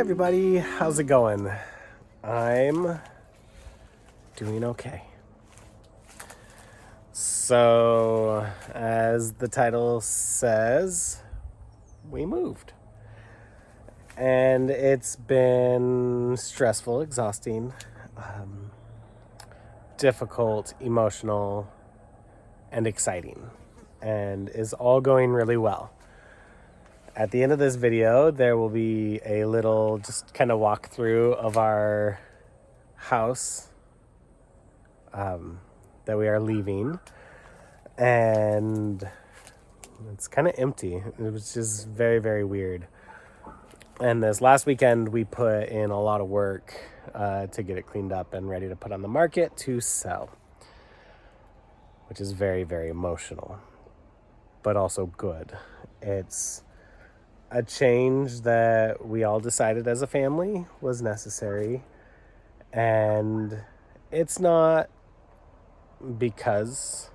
everybody, how's it going? I'm doing okay. So, as the title says, we moved. And it's been stressful, exhausting, difficult, emotional, and exciting, and is all going really well. At the end of this video, there will be a little just kind of walkthrough of our house that we are leaving. And it's kind of empty. It was just very, very weird. And this last weekend, we put in a lot of work to get it cleaned up and ready to put on the market to sell, which is very, very emotional, but also good. It's a change that we all decided as a family was necessary. And it's not because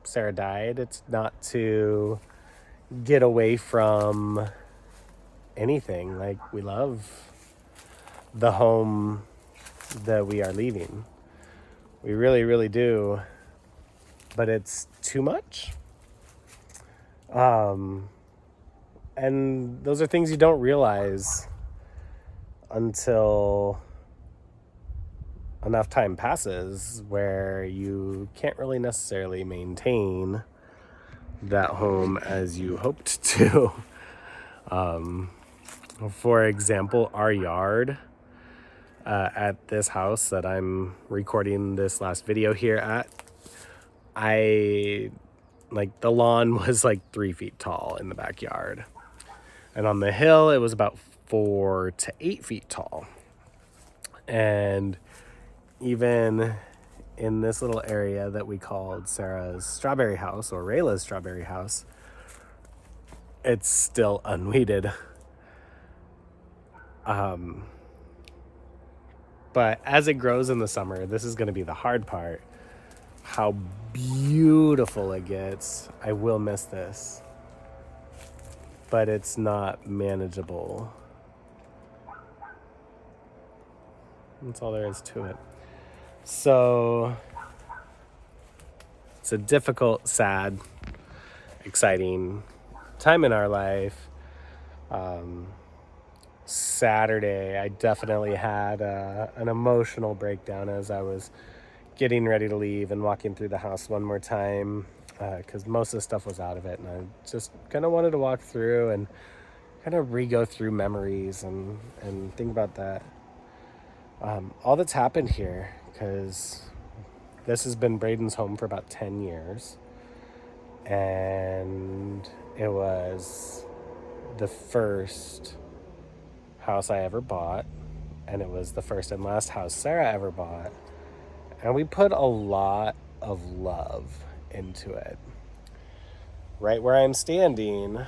Sarah died. It's not to get away from anything. Like, we love the home that we are leaving. We really, really do. But it's too much. And those are things you don't realize until enough time passes where you can't really necessarily maintain that home as you hoped to. For example, our yard at this house that I'm recording this last video here at, the lawn was like 3 feet tall in the backyard. And on the hill, it was about 4 to 8 feet tall. And even in this little area that we called Sarah's strawberry house, or Rayla's strawberry house, it's still unweeded. But as it grows in the summer, this is going to be the hard part. How beautiful it gets. I will miss this. But it's not manageable. That's all there is to it. So it's a difficult, sad, exciting time in our life. Saturday, I definitely had an emotional breakdown as I was getting ready to leave and walking through the house one more time, because most of the stuff was out of it, and I just kind of wanted to walk through and kind of re-go through memories and think about that. All that's happened here, because this has been Braden's home for about 10 years, and it was the first house I ever bought, and it was the first and last house Sarah ever bought, and we put a lot of love into it. Right where I'm standing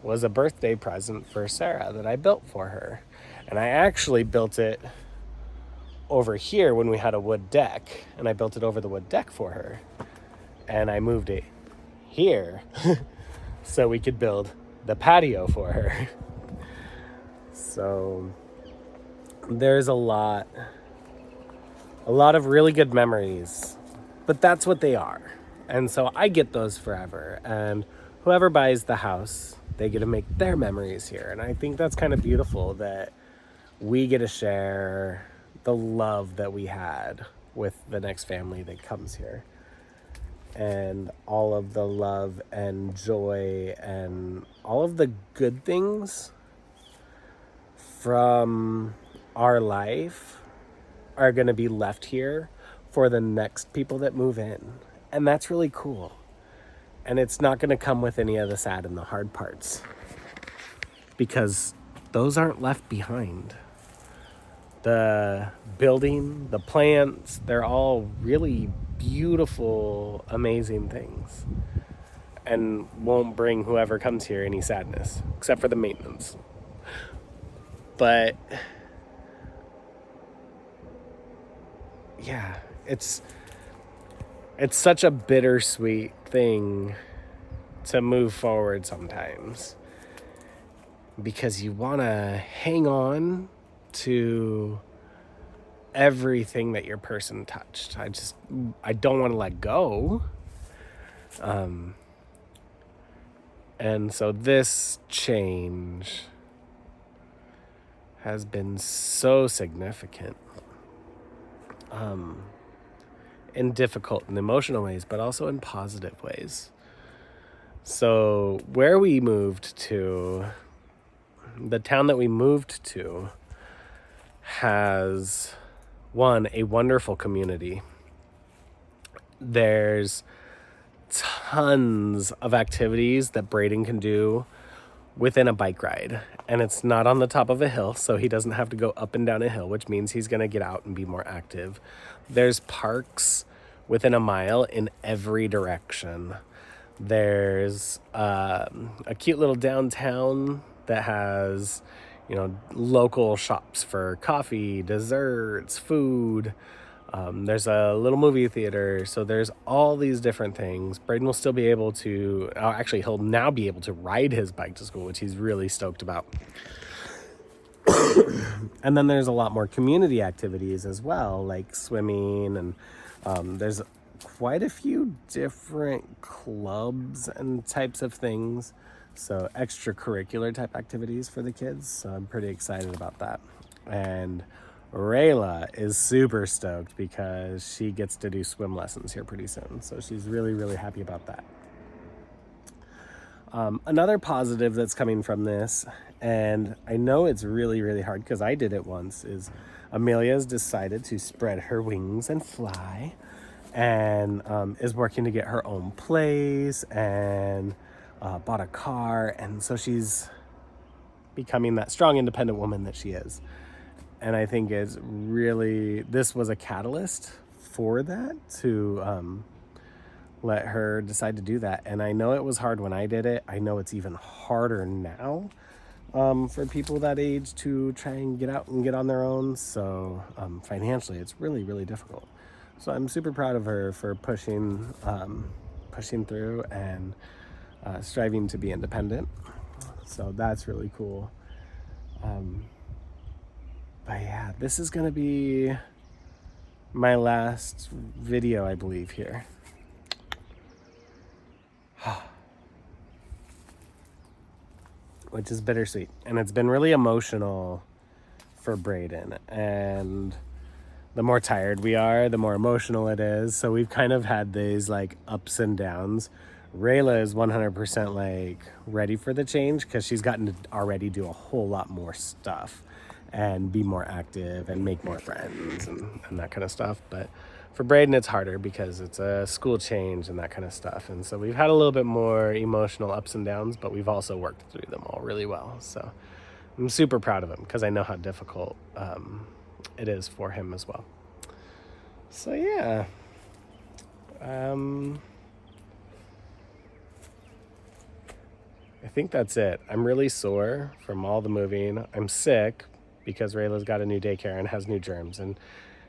was a birthday present for Sarah that I built for her. And I actually built it over here when we had a wood deck, and I built it over the wood deck for her. And I moved it here so we could build the patio for her. So there's a lot of really good memories, but that's what they are. And so I get those forever. And whoever buys the house, they get to make their memories here. And I think that's kind of beautiful that we get to share the love that we had with the next family that comes here. And all of the love and joy and all of the good things from our life are going to be left here for the next people that move in. And that's really cool. And it's not going to come with any of the sad and the hard parts, because those aren't left behind. The building, the plants, they're all really beautiful, amazing things, and won't bring whoever comes here any sadness, except for the maintenance. But yeah, it's such a bittersweet thing to move forward sometimes. because you want to hang on to everything that your person touched. I don't want to let go. And so this change has been so significant, in difficult and emotional ways, but also in positive ways. So where we moved to, the town that we moved to, has a wonderful community. There's tons of activities that Braden can do within a bike ride, and it's not on the top of a hill, so he doesn't have to go up and down a hill, which means he's going to get out and be more active. There's parks within a mile in every direction. There's a cute little downtown that has, local shops for coffee, desserts, food. There's a little movie theater. So there's all these different things. Braden will still be able to, he'll now be able to ride his bike to school, which he's really stoked about. And then there's a lot more community activities as well, like swimming, and there's quite a few different clubs and types of things. So extracurricular type activities for the kids. So I'm pretty excited about that. And Rayla is super stoked because she gets to do swim lessons here pretty soon. So she's really, really happy about that. Another positive that's coming from this, and I know it's really, really hard because I did it once, is Amelia's decided to spread her wings and fly, and is working to get her own place, and bought a car, and so she's becoming that strong, independent woman that she is. And I think this was a catalyst for that, to let her decide to do that. And I know it was hard when I did it. I know it's even harder now for people that age to try and get out and get on their own. So financially, it's really, really difficult. So I'm super proud of her for pushing through and striving to be independent. So that's really cool. But yeah, this is going to be my last video, I believe, here. Which is bittersweet. And it's been really emotional for Braden. And the more tired we are, the more emotional it is. So we've kind of had these like ups and downs. Rayla is 100% like ready for the change because she's gotten to already do a whole lot more stuff and be more active and make more friends and that kind of stuff. But for Braden, it's harder because it's a school change and that kind of stuff. And so we've had a little bit more emotional ups and downs, but we've also worked through them all really well. So I'm super proud of him because I know how difficult it is for him as well. So yeah. I think that's it. I'm really sore from all the moving. I'm sick because Rayla's got a new daycare and has new germs, and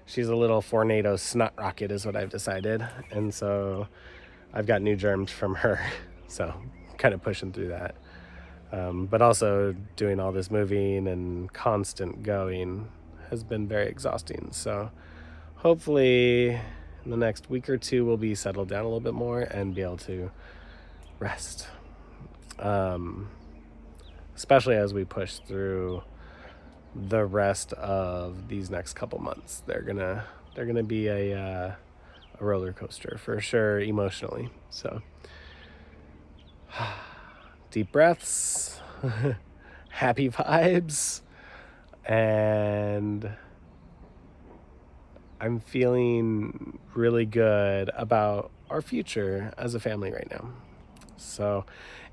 she's a little Fornado snot rocket is what I've decided. And so I've got new germs from her. So kind of pushing through that. But also doing all this moving and constant going has been very exhausting. So hopefully in the next week or two, we'll be settled down a little bit more and be able to rest. Especially as we push through the rest of these next couple months. They're gonna be a roller coaster for sure emotionally. So deep breaths, happy vibes, and I'm feeling really good about our future as a family right now. So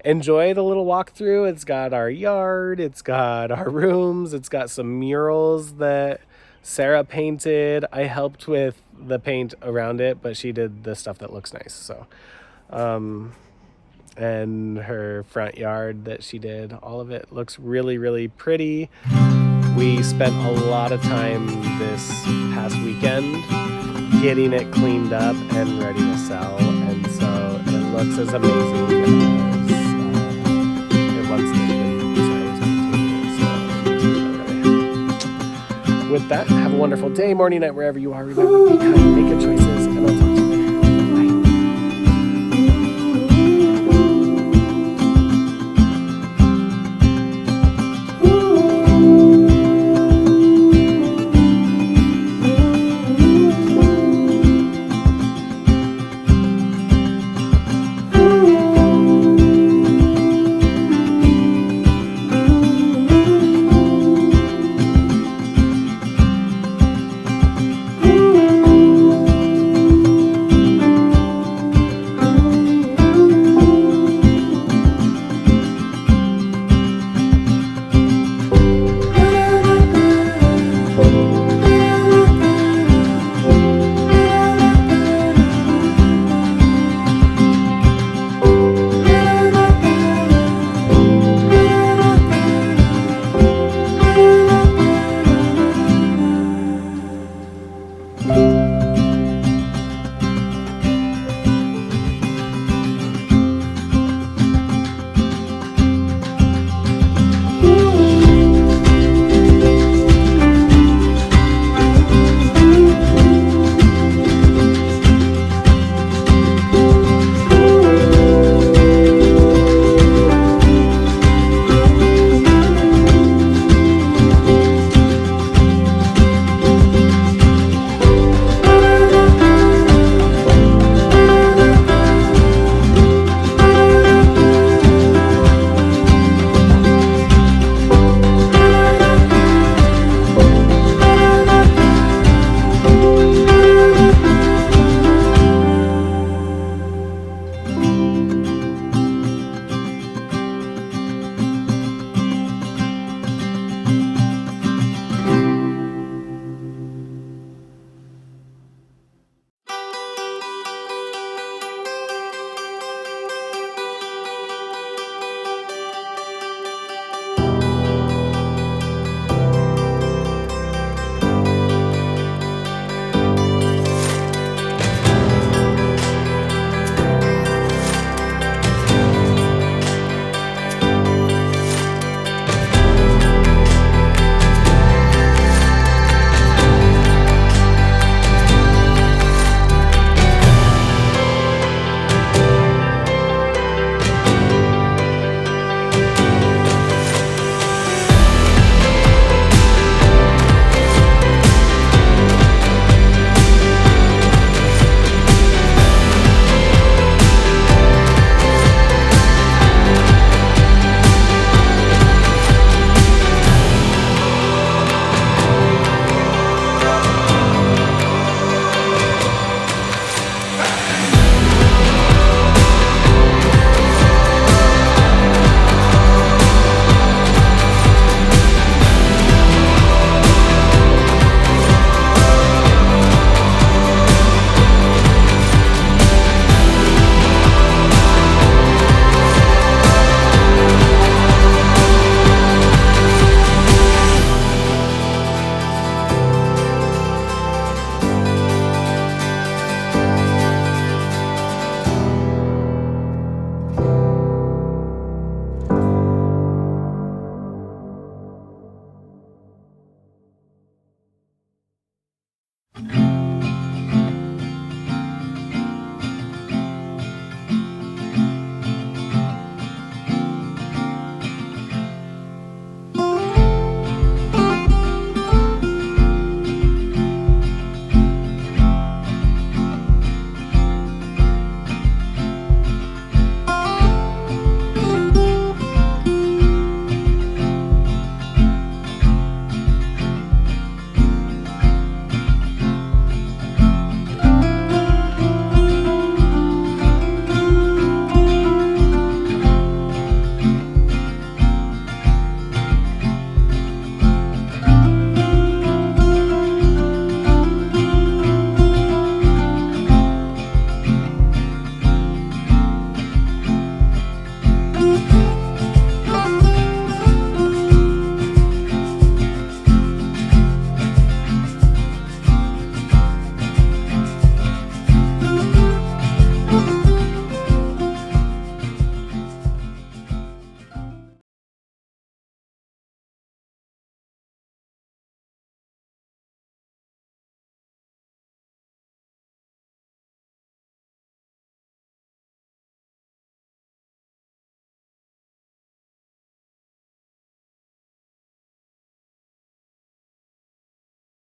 enjoy the little walkthrough. It's got our yard, it's got our rooms, it's got some murals that Sarah painted. I helped with the paint around it, but she did the stuff that looks nice. So, and her front yard that she did, all of it looks really, really pretty. We spent a lot of time this past weekend getting it cleaned up and ready to sell, and so it looks as amazing as it once did when Sarah was painting. with that, have a wonderful day, morning, night, wherever you are. Remember, be kind, make good choices, and I'll talk to you later. Bye.